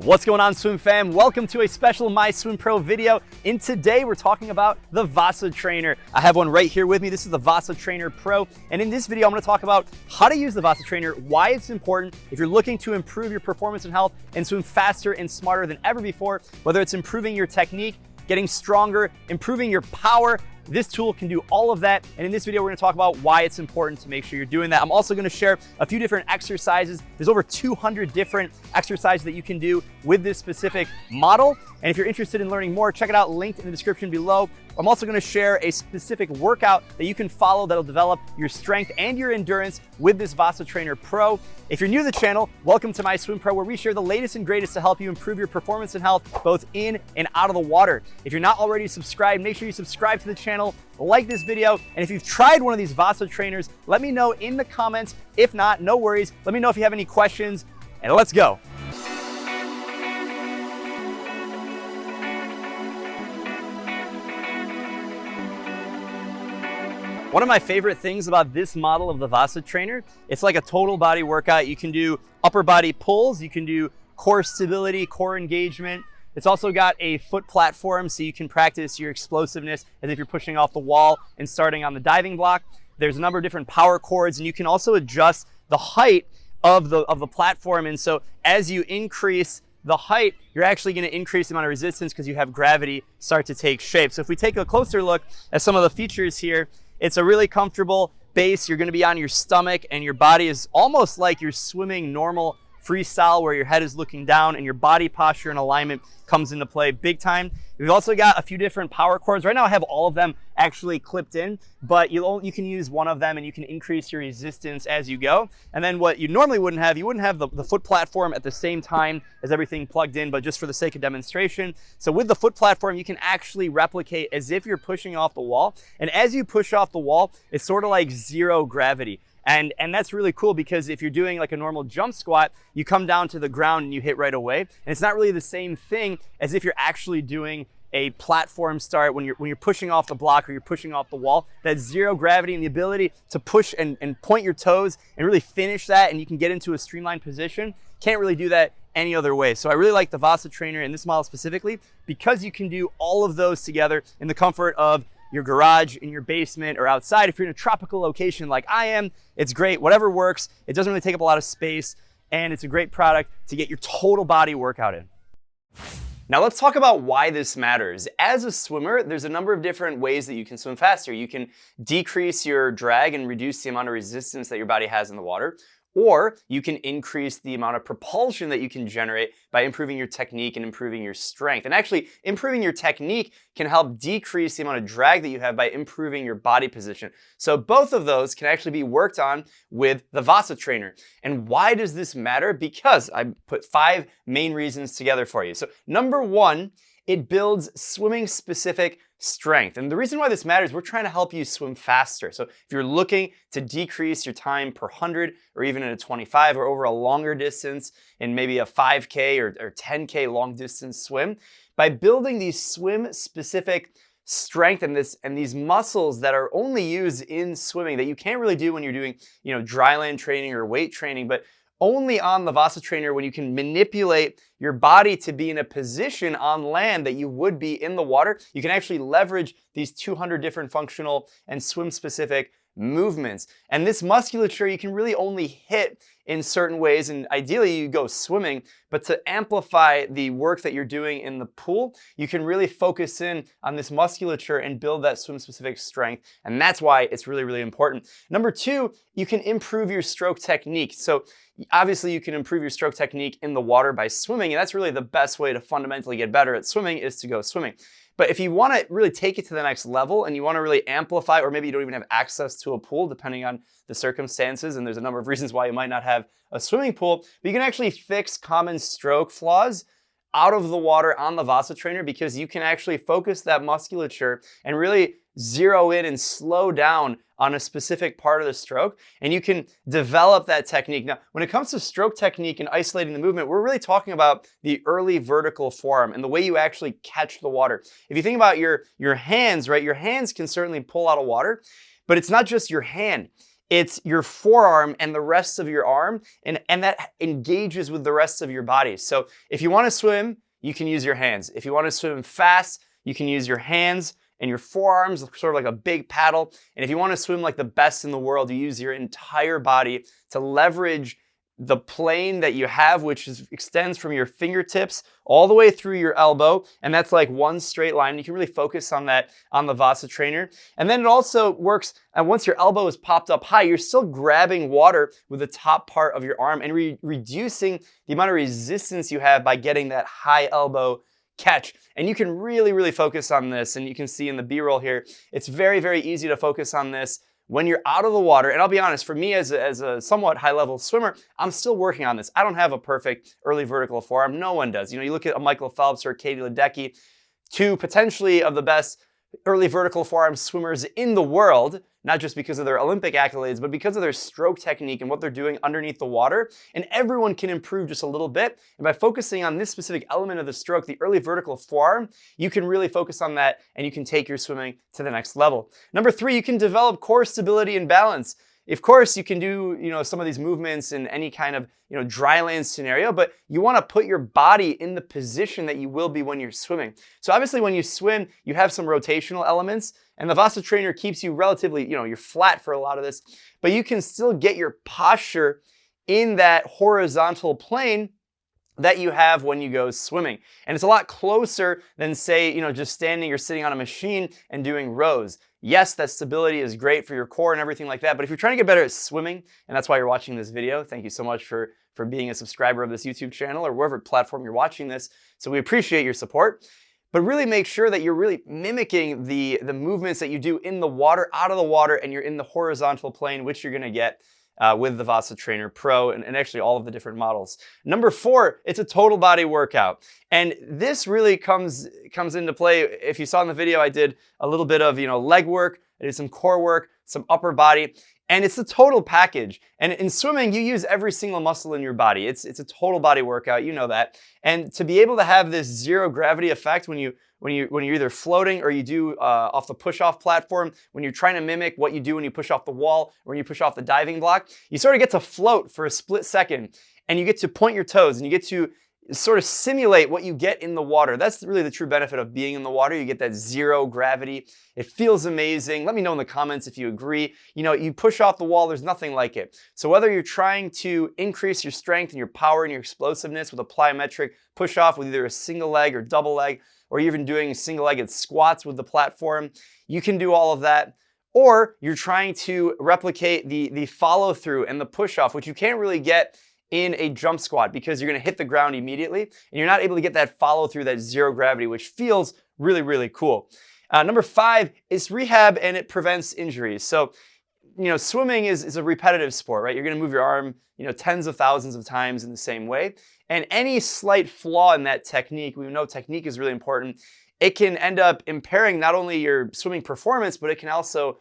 What's going on, Swim Fam? Welcome to a special My Swim Pro video. And today we're talking about the Vasa trainer. I have one right here with me. This is the Vasa Trainer Pro. And in this video, I'm going to talk about how to use the Vasa trainer, why it's important if you're looking to improve your performance and health and swim faster and smarter than ever before, whether it's improving your technique, getting stronger, improving your power. This tool can do all of that. And in this video, we're gonna talk about why it's important to make sure you're doing that. I'm also gonna share a few different exercises. There's over 200 different exercises that you can do with this specific model. And if you're interested in learning more, check it out, linked in the description below. I'm also gonna share a specific workout that you can follow that'll develop your strength and your endurance with this Vasa Trainer Pro. If you're new to the channel, welcome to My Swim Pro, where we share the latest and greatest to help you improve your performance and health, both in and out of the water. If you're not already subscribed, make sure you subscribe to the channel, like this video, and if you've tried one of these Vasa trainers, let me know in the comments. If not, no worries. Let me know if you have any questions, and let's go. One of my favorite things about this model of the Vasa trainer, it's like a total body workout. You can do upper body pulls, you can do core stability, core engagement. It's also got a foot platform so you can practice your explosiveness as if you're pushing off the wall and starting on the diving block. There's a number of different power chords, and you can also adjust the height of the platform. And so as you increase the height, you're actually going to increase the amount of resistance because you have gravity start to take shape. So if we take a closer look at some of the features here, it's a really comfortable base. You're going to be on your stomach, and your body is almost like you're swimming normal freestyle, where your head is looking down and your body posture and alignment comes into play big time. We've also got a few different power cords. Right now I have all of them actually clipped in, but you can use one of them and you can increase your resistance as you go. And then what you normally wouldn't have, you wouldn't have the foot platform at the same time as everything plugged in, but just for the sake of demonstration. So with the foot platform, you can actually replicate as if you're pushing off the wall. And as you push off the wall, it's sort of like zero gravity. And that's really cool, because if you're doing like a normal jump squat, you come down to the ground and you hit right away. And it's not really the same thing as if you're actually doing a platform start when you're pushing off the block or you're pushing off the wall. That zero gravity and the ability to push and point your toes and really finish that, and you can get into a streamlined position. Can't really do that any other way. So I really like the Vasa trainer in this model specifically, because you can do all of those together in the comfort of your garage, in your basement, or outside. If you're in a tropical location like I am, it's great. Whatever works. It doesn't really take up a lot of space, and it's a great product to get your total body workout in. Now let's talk about why this matters. As a swimmer, there's a number of different ways that you can swim faster. You can decrease your drag and reduce the amount of resistance that your body has in the water, or you can increase the amount of propulsion that you can generate by improving your technique and improving your strength. And actually, improving your technique can help decrease the amount of drag that you have by improving your body position. So both of those can actually be worked on with the Vasa trainer. And why does this matter? Because I put 5 main reasons together for you. So number 1, it builds swimming specific strength. And the reason why this matters, we're trying to help you swim faster. So if you're looking to decrease your time per 100, or even in a 25, or over a longer distance in maybe a 5K or 10K long distance swim, by building these swim specific strength and these muscles that are only used in swimming, that you can't really do when you're doing, dryland training or weight training, but only on the Vasa trainer, when you can manipulate your body to be in a position on land that you would be in the water, you can actually leverage these 200 different functional and swim specific movements. And this musculature you can really only hit in certain ways, and ideally you go swimming, but to amplify the work that you're doing in the pool, you can really focus in on this musculature and build that swim specific strength. And that's why it's really, really important. Number 2, you can improve your stroke technique. So obviously you can improve your stroke technique in the water by swimming, and that's really the best way to fundamentally get better at swimming, is to go swimming. But if you want to really take it to the next level and you want to really amplify, or maybe you don't even have access to a pool depending on the circumstances, and there's a number of reasons why you might not have a swimming pool, but you can actually fix common stroke flaws out of the water on the Vasa trainer, because you can actually focus that musculature and really zero in and slow down on a specific part of the stroke, and you can develop that technique. Now, when it comes to stroke technique and isolating the movement, we're really talking about the early vertical form and the way you actually catch the water. If you think about your hands, right? Your hands can certainly pull out of water, but it's not just your hand. it's your forearm and the rest of your arm, and that engages with the rest of your body. So if you want to swim, you can use your hands. If you want to swim fast, you can use your hands and your forearms, sort of like a big paddle. And if you want to swim like the best in the world, you use your entire body to leverage the plane that you have, which extends from your fingertips all the way through your elbow. And that's like one straight line. You can really focus on that on the Vasa trainer. And then it also works, and once your elbow is popped up high, you're still grabbing water with the top part of your arm and reducing the amount of resistance you have by getting that high elbow catch. And you can really, really focus on this. And you can see in the B-roll here, it's very, very easy to focus on this when you're out of the water. And I'll be honest, for me as a somewhat high-level swimmer, I'm still working on this. I don't have a perfect early vertical forearm. No one does. You know, you look at a Michael Phelps or Katie Ledecky, two potentially of the best early vertical forearm swimmers in the world, not just because of their Olympic accolades, but because of their stroke technique and what they're doing underneath the water. And everyone can improve just a little bit. And by focusing on this specific element of the stroke, the early vertical forearm, you can really focus on that and you can take your swimming to the next level. Number 3, you can develop core stability and balance. Of course, you can do, some of these movements in any kind of, dryland scenario, but you want to put your body in the position that you will be when you're swimming. So obviously when you swim, you have some rotational elements, and the Vasa trainer keeps you relatively, you're flat for a lot of this, but you can still get your posture in that horizontal plane that you have when you go swimming. And it's a lot closer than, say, just standing or sitting on a machine and doing rows. Yes, that stability is great for your core and everything like that, but if you're trying to get better at swimming, and that's why you're watching this video, thank you so much for being a subscriber of this YouTube channel or wherever platform you're watching this. So we appreciate your support. But really make sure that you're really mimicking the movements that you do in the water, out of the water, and you're in the horizontal plane, which you're gonna get with the Vasa Trainer Pro and actually all of the different models. Number 4, it's a total body workout. And this really comes into play. If you saw in the video, I did a little bit of leg work, I did some core work, some upper body, and it's the total package. And in swimming, you use every single muscle in your body. It's a total body workout, you know that. And to be able to have this zero gravity effect when you're either floating or you do off the push-off platform, when you're trying to mimic what you do when you push off the wall or when you push off the diving block, you sort of get to float for a split second and you get to point your toes and you get to sort of simulate what you get in the water. That's really the true benefit of being in the water. You get that zero gravity. It feels amazing. Let me know in the comments if you agree. You push off the wall, there's nothing like it. So whether you're trying to increase your strength and your power and your explosiveness with a plyometric push off with either a single leg or double leg, or even doing single-legged squats with the platform, you can do all of that. Or you're trying to replicate the follow-through and the push-off, which you can't really get in a jump squat because you're gonna hit the ground immediately, and you're not able to get that follow-through, that zero gravity, which feels really, really cool. Number 5 is rehab, and it prevents injuries. So, swimming is a repetitive sport, right? You're gonna move your arm, tens of thousands of times in the same way. And any slight flaw in that technique, we know technique is really important, it can end up impairing not only your swimming performance, but it can also,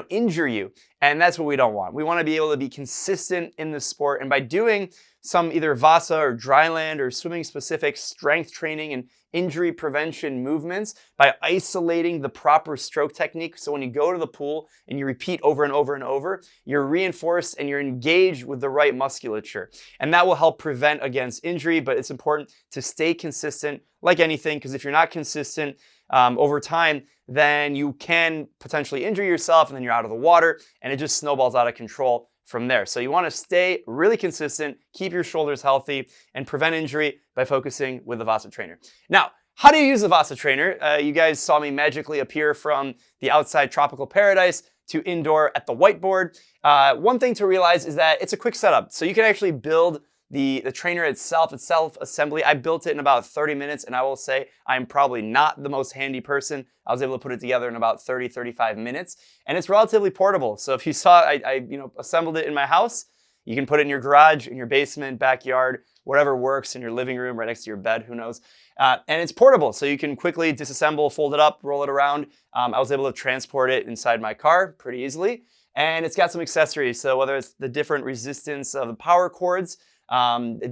injure you. And that's what we don't want. We want to be able to be consistent in the sport. And by doing some either Vasa or Dryland or swimming specific strength training and injury prevention movements, by isolating the proper stroke technique. So when you go to the pool and you repeat over and over and over, you're reinforced and you're engaged with the right musculature. And that will help prevent against injury, but it's important to stay consistent like anything, because if you're not consistent over time, then you can potentially injure yourself and then you're out of the water and it just snowballs out of control from there. So you want to stay really consistent, keep your shoulders healthy, and prevent injury by focusing with the Vasa Trainer. Now, how do you use the Vasa Trainer? You guys saw me magically appear from the outside tropical paradise to indoor at the whiteboard. One thing to realize is that it's a quick setup. So you can actually build the trainer itself, it's self-assembly. I built it in about 30 minutes, and I will say I'm probably not the most handy person. I was able to put it together in about 30, 35 minutes, and it's relatively portable. So if you saw, I assembled it in my house. You can put it in your garage, in your basement, backyard, whatever works, in your living room, right next to your bed, who knows. And it's portable, so you can quickly disassemble, fold it up, roll it around. I was able to transport it inside my car pretty easily. And it's got some accessories, so whether it's the different resistance of the power cords,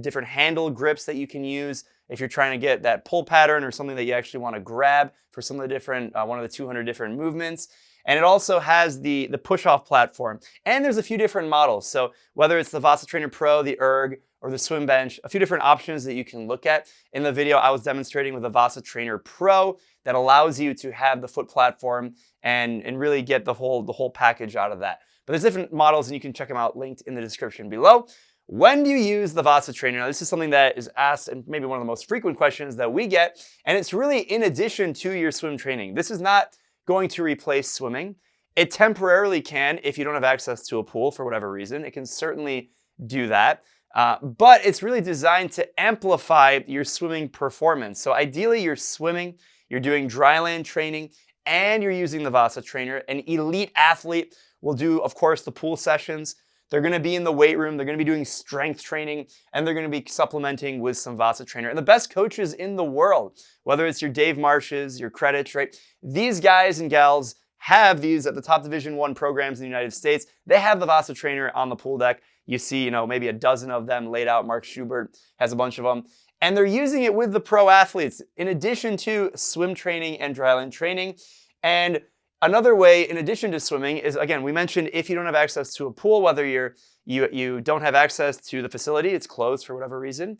different handle grips that you can use if you're trying to get that pull pattern or something that you actually want to grab for some of the different, one of the 200 different movements. And it also has the push-off platform. And there's a few different models. So whether it's the Vasa Trainer Pro, the Erg, or the swim bench, a few different options that you can look at. In the video I was demonstrating with the Vasa Trainer Pro that allows you to have the foot platform and really get the whole package out of that. But there's different models and you can check them out linked in the description below. When do you use the Vasa Trainer? Now, this is something that is asked and maybe one of the most frequent questions that we get, and it's really in addition to your swim training. This is not going to replace swimming. It temporarily can if you don't have access to a pool for whatever reason. It can certainly do that, but it's really designed to amplify your swimming performance. So ideally, you're swimming, you're doing dryland training, and you're using the Vasa Trainer. An elite athlete will do, of course, the pool sessions. They're gonna be in the weight room, they're gonna be doing strength training, and they're gonna be supplementing with some Vasa Trainer. And the best coaches in the world, whether it's your Dave Marshes, your Credits, right? These guys and gals have these at the top Division I programs in the United States. They have the Vasa Trainer on the pool deck. You see, maybe a dozen of them laid out. Mark Schubert has a bunch of them. And they're using it with the pro athletes in addition to swim training and dryland training. And another way, in addition to swimming, is, again, we mentioned if you don't have access to a pool, whether you don't have access to the facility, it's closed for whatever reason,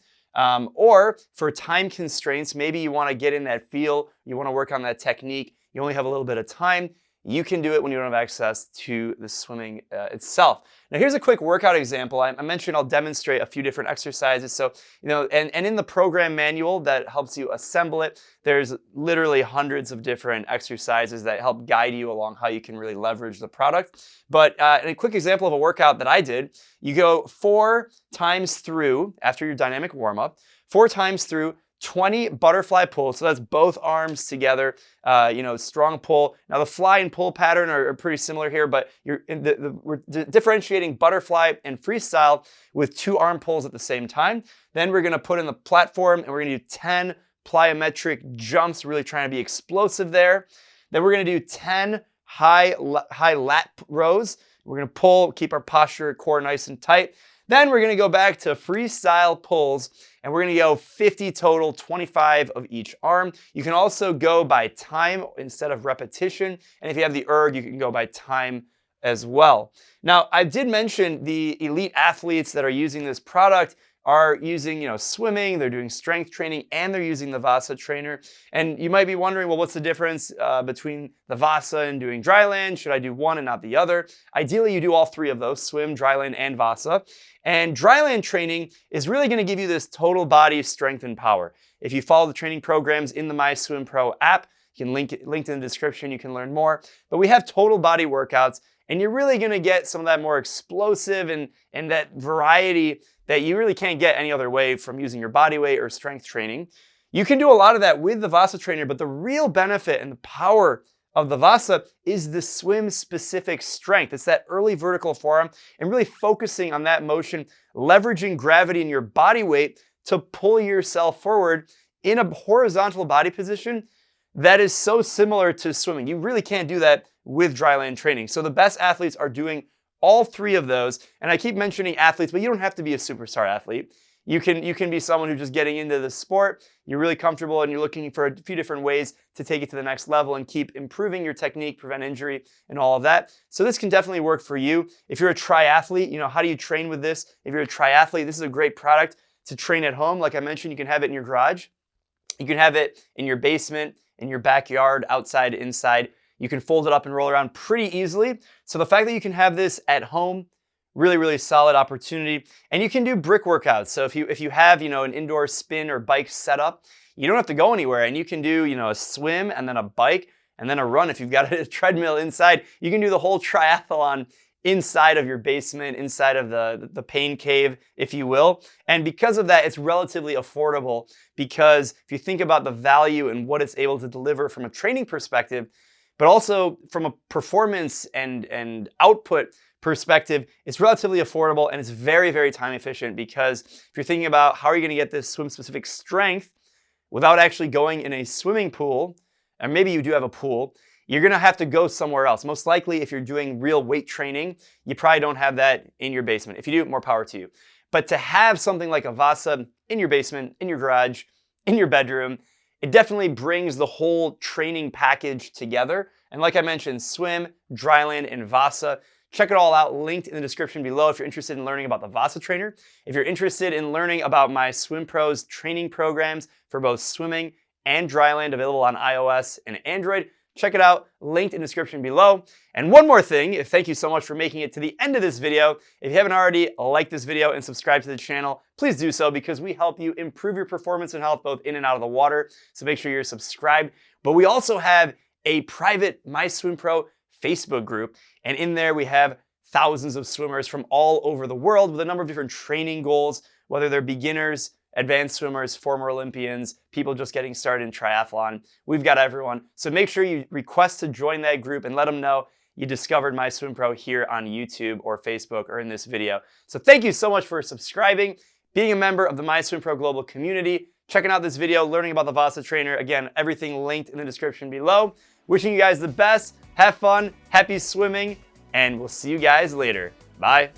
or for time constraints, maybe you want to get in that feel, you want to work on that technique, you only have a little bit of time, you can do it when you don't have access to the swimming itself. Now here's a quick workout example. I mentioned I'll demonstrate a few different exercises. So, and in the program manual that helps you assemble it, there's literally hundreds of different exercises that help guide you along how you can really leverage the product. But in a quick example of a workout that I did, you go 4 times through, after your dynamic warm-up, 4 times through 20 butterfly pulls, so that's both arms together, strong pull. Now the fly and pull pattern are pretty similar here, but we're differentiating butterfly and freestyle with 2 arm pulls at the same time. Then we're gonna put in the platform and we're gonna do 10 plyometric jumps, really trying to be explosive there. Then we're gonna do 10 high lat rows. We're gonna pull, keep our posture, core nice and tight. Then we're gonna go back to freestyle pulls and we're gonna go 50 total, 25 of each arm. You can also go by time instead of repetition. And if you have the erg, you can go by time as well. Now, I did mention the elite athletes that are using this product are using, swimming, they're doing strength training, and they're using the Vasa Trainer. And you might be wondering, well, what's the difference between the Vasa and doing dryland? Should I do one and not the other? Ideally, you do all 3 of those, swim, dryland, and Vasa. And dryland training is really gonna give you this total body strength and power. If you follow the training programs in the My Swim Pro app, you can link it linked in the description, you can learn more. But we have total body workouts, and you're really gonna get some of that more explosive and that variety that you really can't get any other way from using your body weight or strength training. You can do a lot of that with the Vasa Trainer, but the real benefit and the power of the Vasa is the swim-specific strength. It's that early vertical forearm and really focusing on that motion, leveraging gravity in your body weight to pull yourself forward in a horizontal body position that is so similar to swimming. You really can't do that with dryland training. So the best athletes are doing all 3 of those. And I keep mentioning athletes, but you don't have to be a superstar athlete. You can be someone who's just getting into the sport, you're really comfortable and you're looking for a few different ways to take it to the next level and keep improving your technique, prevent injury, and all of that. So this can definitely work for you. If you're a triathlete, how do you train with this? If you're a triathlete, this is a great product to train at home. Like I mentioned, you can have it in your garage. You can have it in your basement, in your backyard, outside, inside. You can fold it up and roll around pretty easily. So the fact that you can have this at home, really, really solid opportunity. And you can do brick workouts. So if you have, an indoor spin or bike setup, you don't have to go anywhere. And you can do, a swim and then a bike and then a run. If you've got a treadmill inside, you can do the whole triathlon inside of your basement, inside of the pain cave, if you will. And because of that, it's relatively affordable, because if you think about the value and what it's able to deliver from a training perspective, but also from a performance and output perspective, it's relatively affordable and it's very, very time efficient, because if you're thinking about how are you gonna get this swim-specific strength without actually going in a swimming pool, and maybe you do have a pool, you're gonna have to go somewhere else. Most likely, if you're doing real weight training, you probably don't have that in your basement. If you do, more power to you. But to have something like a Vasa in your basement, in your garage, in your bedroom, it definitely brings the whole training package together And like I mentioned, swim, Dryland, and Vasa. Check it all out, linked in the description below if you're interested in learning about the Vasa trainer. If you're interested in learning about my Swim Pros training programs for both swimming and Dryland, available on iOS and Android, check it out, linked in the description below. And one more thing, thank you so much for making it to the end of this video. If you haven't already, like this video and subscribe to the channel, please do so because we help you improve your performance and health both in and out of the water. So make sure you're subscribed. But we also have a private My Swim Pro Facebook group. And in there we have thousands of swimmers from all over the world with a number of different training goals, whether they're beginners, advanced swimmers, former Olympians, people just getting started in triathlon. We've got everyone. So make sure you request to join that group and let them know you discovered My Swim Pro here on YouTube or Facebook or in this video. So thank you so much for subscribing, being a member of the My Swim Pro global community, checking out this video, learning about the Vasa trainer. Again, everything linked in the description below. Wishing you guys the best, have fun, happy swimming, and we'll see you guys later. Bye.